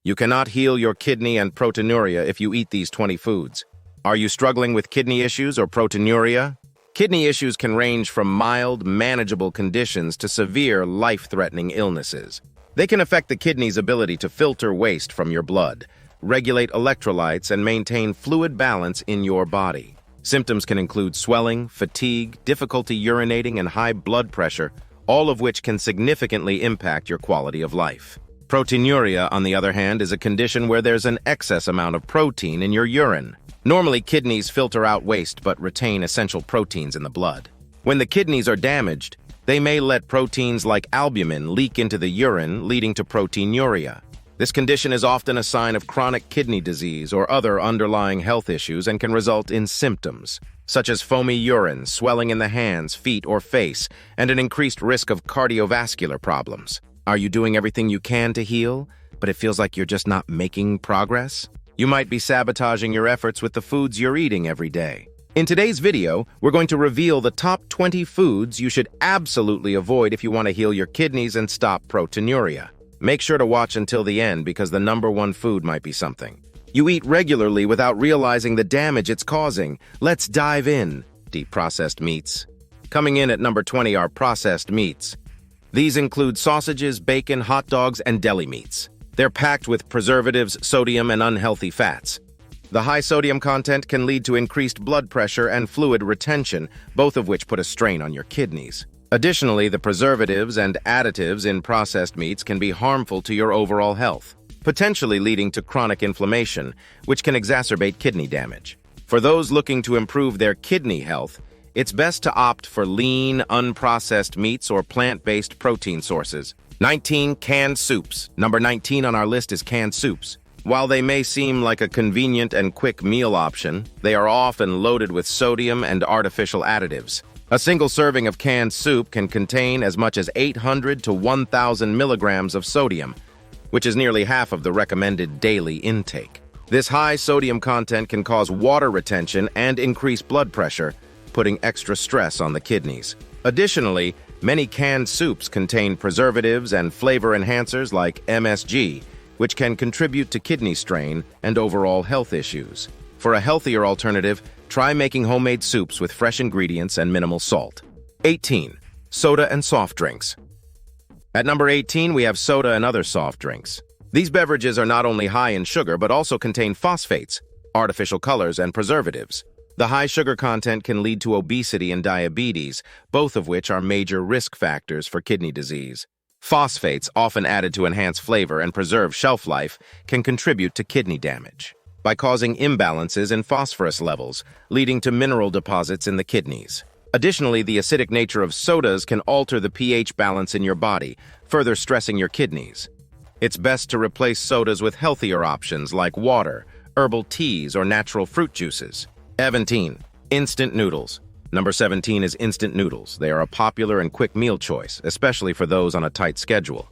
You cannot heal your kidney and proteinuria if you eat these 20 foods. Are you struggling with kidney issues or proteinuria? Kidney issues can range from mild, manageable conditions to severe, life-threatening illnesses. They can affect the kidney's ability to filter waste from your blood, regulate electrolytes, and maintain fluid balance in your body. Symptoms can include swelling, fatigue, difficulty urinating, and high blood pressure, all of which can significantly impact your quality of life. Proteinuria, on the other hand, is a condition where there's an excess amount of protein in your urine. Normally, kidneys filter out waste but retain essential proteins in the blood. When the kidneys are damaged, they may let proteins like albumin leak into the urine, leading to proteinuria. This condition is often a sign of chronic kidney disease or other underlying health issues and can result in symptoms, such as foamy urine, swelling in the hands, feet, or face, and an increased risk of cardiovascular problems. Are you doing everything you can to heal, but it feels like you're just not making progress? You might be sabotaging your efforts with the foods you're eating every day. In today's video, we're going to reveal the top 20 foods you should absolutely avoid if you want to heal your kidneys and stop proteinuria. Make sure to watch until the end because the number one food might be something you eat regularly without realizing the damage it's causing. Let's dive in. Deep processed meats. Coming in at number 20 are processed meats. These include sausages, bacon, hot dogs, and deli meats. They're packed with preservatives, sodium, and unhealthy fats. The high sodium content can lead to increased blood pressure and fluid retention, both of which put a strain on your kidneys. Additionally, the preservatives and additives in processed meats can be harmful to your overall health, potentially leading to chronic inflammation, which can exacerbate kidney damage. For those looking to improve their kidney health, it's best to opt for lean, unprocessed meats or plant-based protein sources. 19. Canned soups. Number 19 on our list is canned soups. While they may seem like a convenient and quick meal option, they are often loaded with sodium and artificial additives. A single serving of canned soup can contain as much as 800 to 1,000 milligrams of sodium, which is nearly half of the recommended daily intake. This high sodium content can cause water retention and increase blood pressure, putting extra stress on the kidneys. Additionally, many canned soups contain preservatives and flavor enhancers like MSG, which can contribute to kidney strain and overall health issues. For a healthier alternative, try making homemade soups with fresh ingredients and minimal salt. 18. Soda and soft drinks. At number 18, we have soda and other soft drinks. These beverages are not only high in sugar but also contain phosphates, artificial colors, and preservatives. The high sugar content can lead to obesity and diabetes, both of which are major risk factors for kidney disease. Phosphates, often added to enhance flavor and preserve shelf life, can contribute to kidney damage by causing imbalances in phosphorus levels, leading to mineral deposits in the kidneys. Additionally, the acidic nature of sodas can alter the pH balance in your body, further stressing your kidneys. It's best to replace sodas with healthier options like water, herbal teas, or natural fruit juices. 17. Instant noodles. Number 17 is instant noodles. They are a popular and quick meal choice, especially for those on a tight schedule.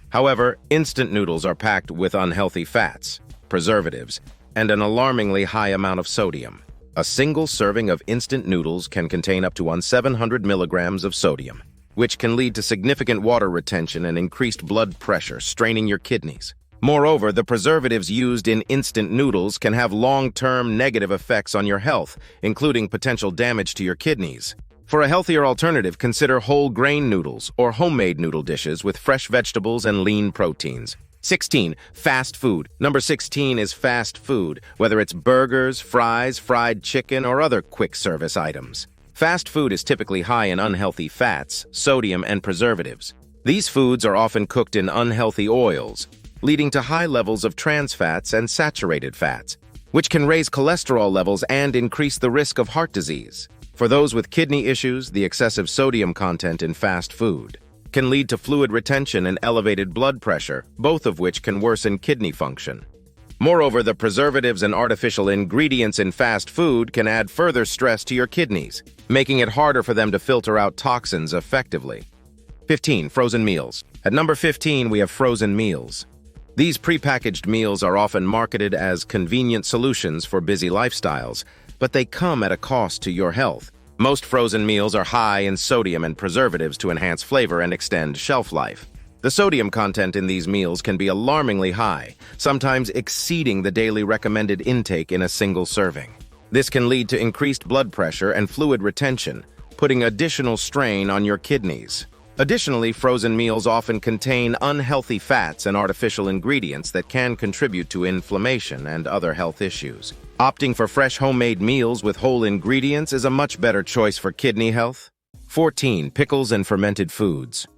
However, instant noodles are packed with unhealthy fats, preservatives, and an alarmingly high amount of sodium. A single serving of instant noodles can contain up to 700 milligrams of sodium, which can lead to significant water retention and increased blood pressure, straining your kidneys. Moreover, the preservatives used in instant noodles can have long-term negative effects on your health, including potential damage to your kidneys. For a healthier alternative, consider whole grain noodles or homemade noodle dishes with fresh vegetables and lean proteins. 16. Fast food. Number 16 is fast food, whether it's burgers, fries, fried chicken, or other quick-service items. Fast food is typically high in unhealthy fats, sodium, and preservatives. These foods are often cooked in unhealthy oils, leading to high levels of trans fats and saturated fats, which can raise cholesterol levels and increase the risk of heart disease. For those with kidney issues, the excessive sodium content in fast food can lead to fluid retention and elevated blood pressure, both of which can worsen kidney function. Moreover, the preservatives and artificial ingredients in fast food can add further stress to your kidneys, making it harder for them to filter out toxins effectively. 15. Frozen meals. At number 15, we have frozen meals. These prepackaged meals are often marketed as convenient solutions for busy lifestyles, but they come at a cost to your health. Most frozen meals are high in sodium and preservatives to enhance flavor and extend shelf life. The sodium content in these meals can be alarmingly high, sometimes exceeding the daily recommended intake in a single serving. This can lead to increased blood pressure and fluid retention, putting additional strain on your kidneys. Additionally, frozen meals often contain unhealthy fats and artificial ingredients that can contribute to inflammation and other health issues. Opting for fresh homemade meals with whole ingredients is a much better choice for kidney health. 14. Pickles and fermented foods.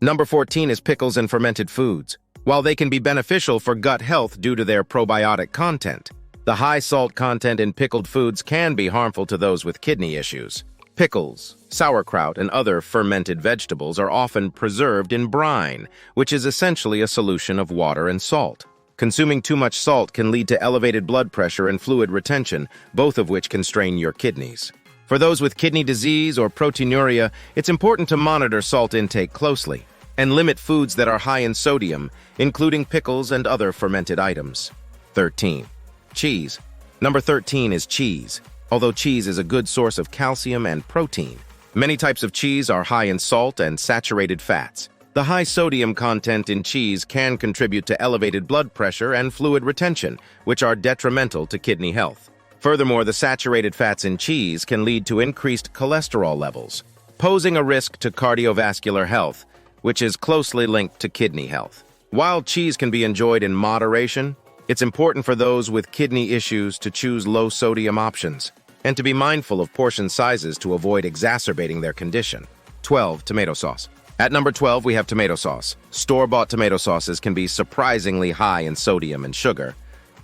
Number 14 is pickles and fermented foods. While they can be beneficial for gut health due to their probiotic content, the high salt content in pickled foods can be harmful to those with kidney issues. Pickles, sauerkraut, and other fermented vegetables are often preserved in brine, which is essentially a solution of water and salt. Consuming too much salt can lead to elevated blood pressure and fluid retention, both of which can strain your kidneys. For those with kidney disease or proteinuria, it's important to monitor salt intake closely and limit foods that are high in sodium, including pickles and other fermented items. 13. Cheese. Number 13 is cheese. Although cheese is a good source of calcium and protein, many types of cheese are high in salt and saturated fats. The high sodium content in cheese can contribute to elevated blood pressure and fluid retention, which are detrimental to kidney health. Furthermore, the saturated fats in cheese can lead to increased cholesterol levels, posing a risk to cardiovascular health, which is closely linked to kidney health. While cheese can be enjoyed in moderation, it's important for those with kidney issues to choose low-sodium options and to be mindful of portion sizes to avoid exacerbating their condition. 12. Tomato sauce. At number 12, we have tomato sauce. Store-bought tomato sauces can be surprisingly high in sodium and sugar,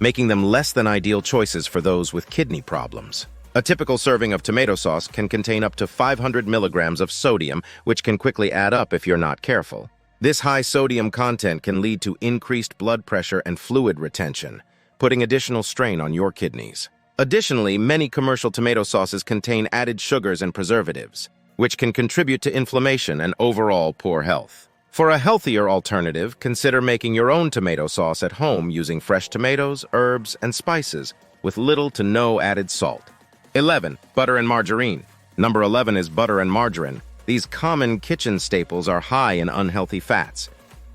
making them less than ideal choices for those with kidney problems. A typical serving of tomato sauce can contain up to 500 milligrams of sodium, which can quickly add up if you're not careful. This high sodium content can lead to increased blood pressure and fluid retention, putting additional strain on your kidneys. Additionally, many commercial tomato sauces contain added sugars and preservatives, which can contribute to inflammation and overall poor health. For a healthier alternative, consider making your own tomato sauce at home using fresh tomatoes, herbs, and spices with little to no added salt. 11. Butter and margarine. Number 11 is butter and margarine. These common kitchen staples are high in unhealthy fats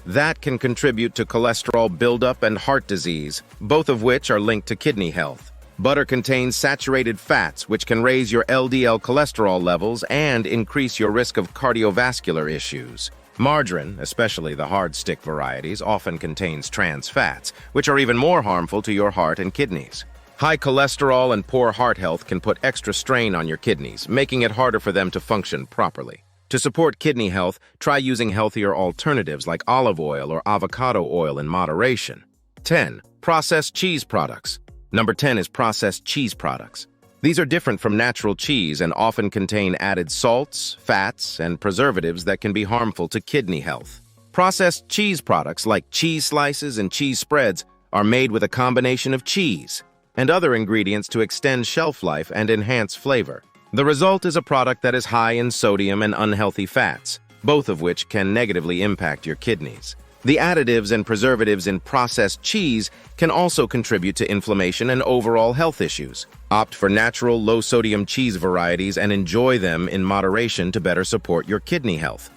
that can contribute to cholesterol buildup and heart disease, both of which are linked to kidney health. Butter contains saturated fats, which can raise your LDL cholesterol levels and increase your risk of cardiovascular issues. Margarine, especially the hard stick varieties, often contains trans fats, which are even more harmful to your heart and kidneys. High cholesterol and poor heart health can put extra strain on your kidneys, making it harder for them to function properly. To support kidney health, try using healthier alternatives like olive oil or avocado oil in moderation. 10. Processed cheese products. Number 10 is processed cheese products. These are different from natural cheese and often contain added salts, fats, and preservatives that can be harmful to kidney health. Processed cheese products like cheese slices and cheese spreads are made with a combination of cheese and other ingredients to extend shelf life and enhance flavor. The result is a product that is high in sodium and unhealthy fats, both of which can negatively impact your kidneys. The additives and preservatives in processed cheese can also contribute to inflammation and overall health issues. Opt for natural, low-sodium cheese varieties and enjoy them in moderation to better support your kidney health.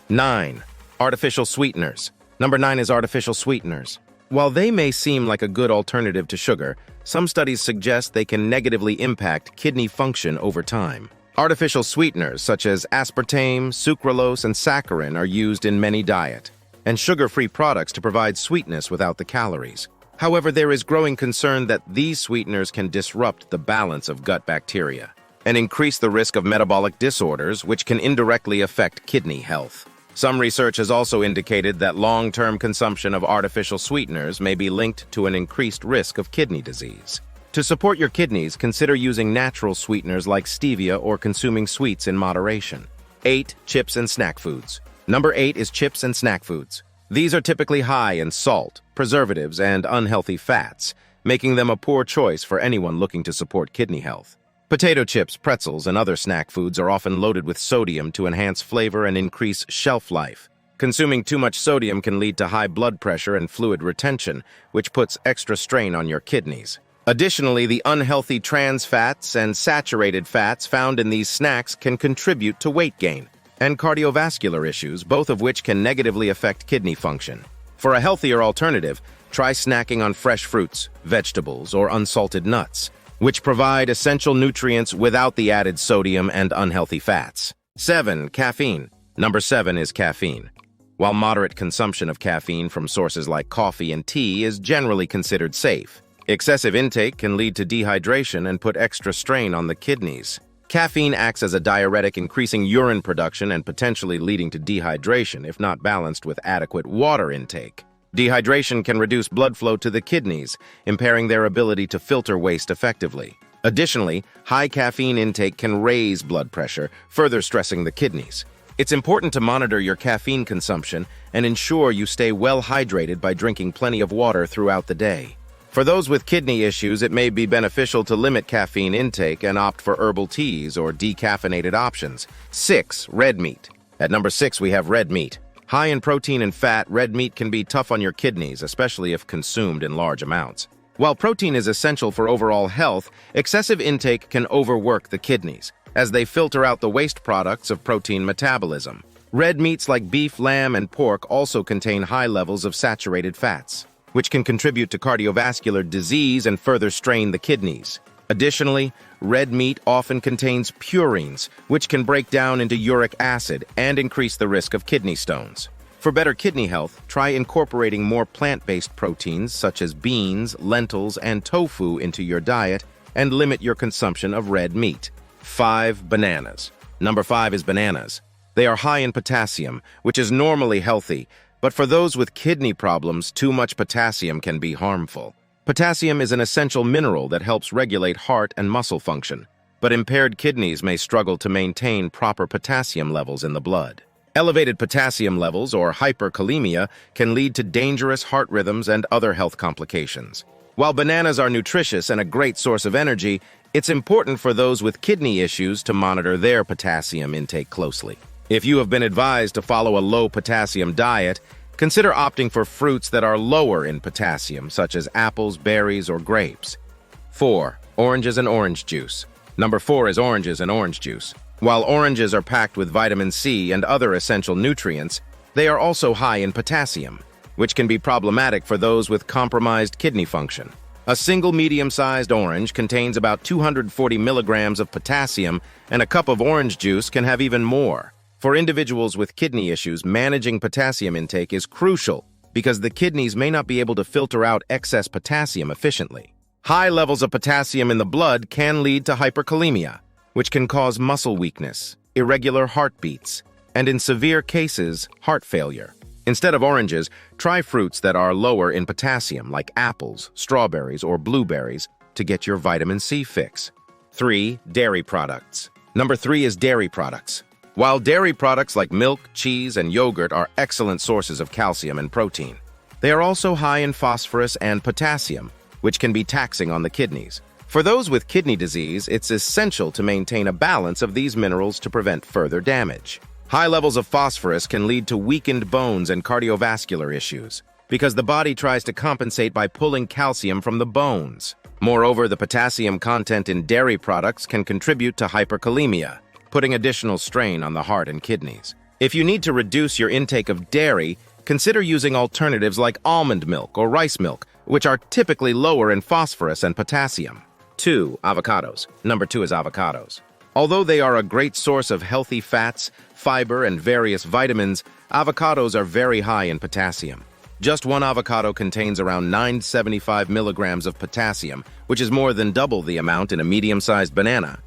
9. Artificial sweeteners. Number 9 is artificial sweeteners. While they may seem like a good alternative to sugar, some studies suggest they can negatively impact kidney function over time. Artificial sweeteners such as aspartame, sucralose, and saccharin are used in many diets and sugar-free products to provide sweetness without the calories. However, there is growing concern that these sweeteners can disrupt the balance of gut bacteria and increase the risk of metabolic disorders, which can indirectly affect kidney health. Some research has also indicated that long-term consumption of artificial sweeteners may be linked to an increased risk of kidney disease. To support your kidneys, consider using natural sweeteners like stevia or consuming sweets in moderation. 8. Chips and snack foods. Number 8 is chips and snack foods. These are typically high in salt, preservatives, and unhealthy fats, making them a poor choice for anyone looking to support kidney health. Potato chips, pretzels, and other snack foods are often loaded with sodium to enhance flavor and increase shelf life. Consuming too much sodium can lead to high blood pressure and fluid retention, which puts extra strain on your kidneys. Additionally, the unhealthy trans fats and saturated fats found in these snacks can contribute to weight gain. and cardiovascular issues, both of which can negatively affect kidney function. For a healthier alternative, try snacking on fresh fruits, vegetables, or unsalted nuts, which provide essential nutrients without the added sodium and unhealthy fats. 7. Caffeine. Number 7 is caffeine. While moderate consumption of caffeine from sources like coffee and tea is generally considered safe, excessive intake can lead to dehydration and put extra strain on the kidneys. Caffeine acts as a diuretic, increasing urine production and potentially leading to dehydration if not balanced with adequate water intake. Dehydration can reduce blood flow to the kidneys, impairing their ability to filter waste effectively. Additionally, high caffeine intake can raise blood pressure, further stressing the kidneys. It's important to monitor your caffeine consumption and ensure you stay well hydrated by drinking plenty of water throughout the day. For those with kidney issues, it may be beneficial to limit caffeine intake and opt for herbal teas or decaffeinated options. 6. Red meat. At number 6, we have red meat. High in protein and fat, red meat can be tough on your kidneys, especially if consumed in large amounts. While protein is essential for overall health, excessive intake can overwork the kidneys, as they filter out the waste products of protein metabolism. Red meats like beef, lamb, and pork also contain high levels of saturated fats, which can contribute to cardiovascular disease and further strain the kidneys. Additionally, red meat often contains purines, which can break down into uric acid and increase the risk of kidney stones. For better kidney health, try incorporating more plant-based proteins such as beans, lentils, and tofu into your diet and limit your consumption of red meat. 5. Bananas. Number 5 is bananas. They are high in potassium, which is normally healthy, but for those with kidney problems, too much potassium can be harmful. Potassium is an essential mineral that helps regulate heart and muscle function, but impaired kidneys may struggle to maintain proper potassium levels in the blood. Elevated potassium levels, or hyperkalemia, can lead to dangerous heart rhythms and other health complications. While bananas are nutritious and a great source of energy, it's important for those with kidney issues to monitor their potassium intake closely. If you have been advised to follow a low potassium diet, consider opting for fruits that are lower in potassium, such as apples, berries, or grapes. 4. Oranges and orange juice. Number 4 is oranges and orange juice. While oranges are packed with vitamin C and other essential nutrients, they are also high in potassium, which can be problematic for those with compromised kidney function. A single medium-sized orange contains about 240 milligrams of potassium, and a cup of orange juice can have even more. For individuals with kidney issues, managing potassium intake is crucial because the kidneys may not be able to filter out excess potassium efficiently. High levels of potassium in the blood can lead to hyperkalemia, which can cause muscle weakness, irregular heartbeats, and in severe cases, heart failure. Instead of oranges, try fruits that are lower in potassium, like apples, strawberries, or blueberries, to get your vitamin C fix. 3. Dairy products. Number 3 is dairy products. While dairy products like milk, cheese, and yogurt are excellent sources of calcium and protein, they are also high in phosphorus and potassium, which can be taxing on the kidneys. For those with kidney disease, it's essential to maintain a balance of these minerals to prevent further damage. High levels of phosphorus can lead to weakened bones and cardiovascular issues, because the body tries to compensate by pulling calcium from the bones. Moreover, the potassium content in dairy products can contribute to hyperkalemia, putting additional strain on the heart and kidneys. If you need to reduce your intake of dairy, consider using alternatives like almond milk or rice milk, which are typically lower in phosphorus and potassium. 2. Avocados. Number 2 is avocados. Although they are a great source of healthy fats, fiber, and various vitamins, avocados are very high in potassium. Just one avocado contains around 975 milligrams of potassium, which is more than double the amount in a medium-sized banana.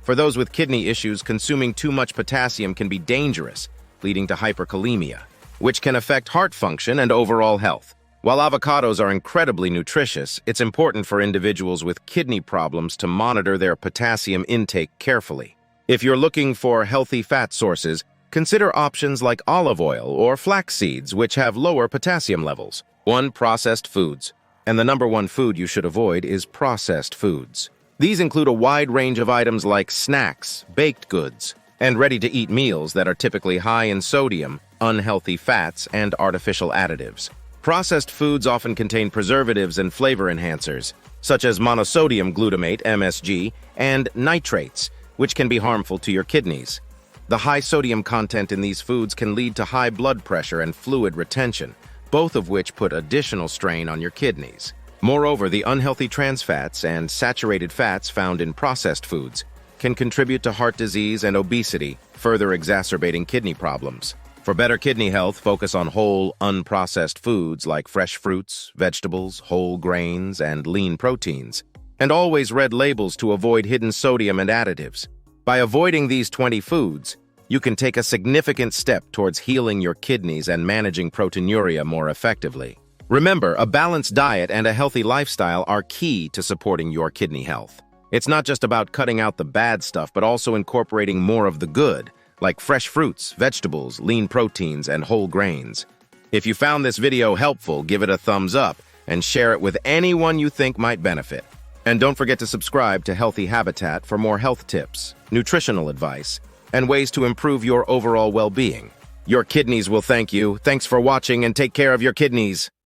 For those with kidney issues, consuming too much potassium can be dangerous, leading to hyperkalemia, which can affect heart function and overall health. While avocados are incredibly nutritious, it's important for individuals with kidney problems to monitor their potassium intake carefully. If you're looking for healthy fat sources, consider options like olive oil or flax seeds, which have lower potassium levels. 1. Processed foods. And the number 1 food you should avoid is processed foods. These include a wide range of items like snacks, baked goods, and ready-to-eat meals that are typically high in sodium, unhealthy fats, and artificial additives. Processed foods often contain preservatives and flavor enhancers, such as monosodium glutamate (MSG) and nitrates, which can be harmful to your kidneys. The high sodium content in these foods can lead to high blood pressure and fluid retention, both of which put additional strain on your kidneys. Moreover, the unhealthy trans fats and saturated fats found in processed foods can contribute to heart disease and obesity, further exacerbating kidney problems. For better kidney health, focus on whole, unprocessed foods like fresh fruits, vegetables, whole grains, and lean proteins. And always read labels to avoid hidden sodium and additives. By avoiding these 20 foods, you can take a significant step towards healing your kidneys and managing proteinuria more effectively. Remember, a balanced diet and a healthy lifestyle are key to supporting your kidney health. It's not just about cutting out the bad stuff, but also incorporating more of the good, like fresh fruits, vegetables, lean proteins, and whole grains. If you found this video helpful, give it a thumbs up and share it with anyone you think might benefit. And don't forget to subscribe to Healthy Habitat for more health tips, nutritional advice, and ways to improve your overall well-being. Your kidneys will thank you. Thanks for watching and take care of your kidneys.